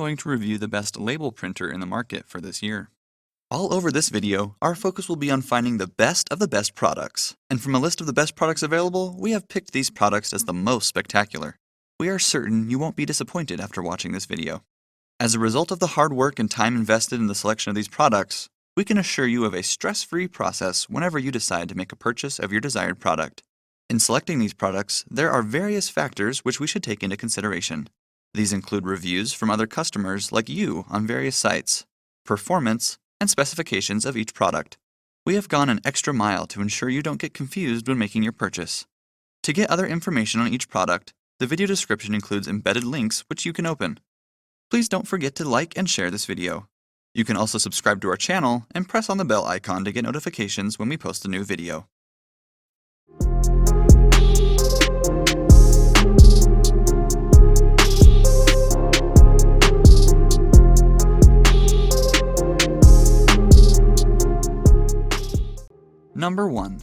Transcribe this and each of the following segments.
going to review the best label printer in the market for this year. All over this video, our focus will be on finding the best of the best products. And from a list of the best products available, we have picked these products as the most spectacular. We are certain you won't be disappointed after watching this video. As a result of the hard work and time invested in the selection of these products, we can assure you of a stress-free process whenever you decide to make a purchase of your desired product. In selecting these products, there are various factors which we should take into consideration. These include reviews from other customers like you on various sites, performance, and specifications of each product. We have gone an extra mile to ensure you don't get confused when making your purchase. To get other information on each product, the video description includes embedded links which you can open. Please don't forget to like and share this video. You can also subscribe to our channel and press on the bell icon to get notifications when we post a new video. Number 1.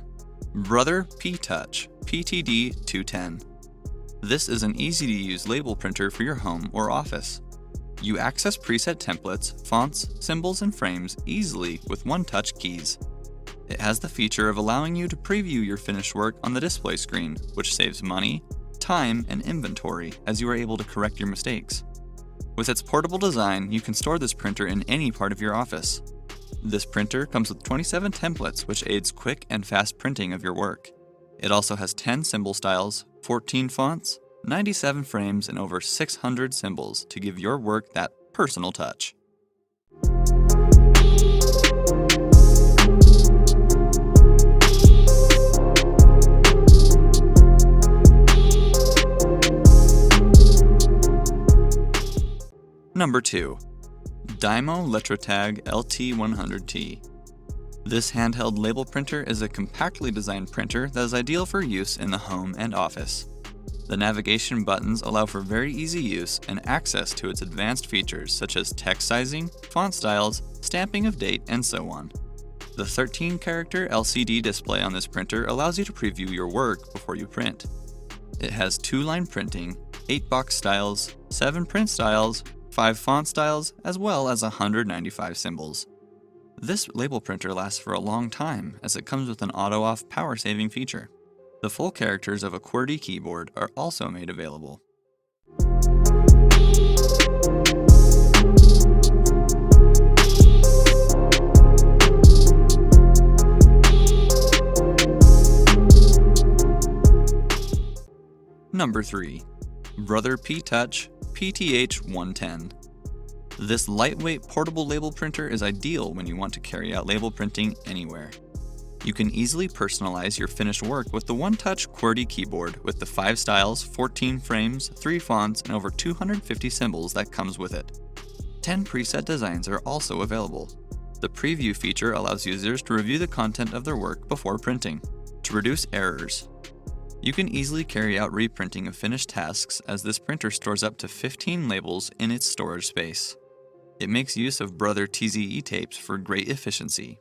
Brother P-Touch PTD210. This is an easy-to-use label printer for your home or office. You access preset templates, fonts, symbols, and frames easily with one-touch keys. It has the feature of allowing you to preview your finished work on the display screen, which saves money, time, and inventory as you are able to correct your mistakes. With its portable design, you can store this printer in any part of your office. This printer comes with 27 templates, which aids quick and fast printing of your work. It also has 10 symbol styles, 14 fonts, 97 frames, and over 600 symbols to give your work that personal touch. Number 2. DYMO LetraTag LT100T. This handheld label printer is a compactly designed printer that is ideal for use in the home and office. The navigation buttons allow for very easy use and access to its advanced features such as text sizing, font styles, stamping of date, and so on. The 13-character LCD display on this printer allows you to preview your work before you print. It has 2-line printing, 8 box styles, 7 print styles, 5 font styles, as well as 195 symbols. This label printer lasts for a long time as it comes with an auto-off power-saving feature. The full characters of a Qwerty keyboard are also made available. Number 3. Brother P-Touch PTH110. This lightweight portable label printer is ideal when you want to carry out label printing anywhere. You can easily personalize your finished work with the one-touch Qwerty keyboard with the 5 styles, 14 frames, 3 fonts, and over 250 symbols that comes with it. 10 preset designs are also available. The preview feature allows users to review the content of their work before printing, to reduce errors. You can easily carry out reprinting of finished tasks as this printer stores up to 15 labels in its storage space. It makes use of Brother TZE tapes for great efficiency.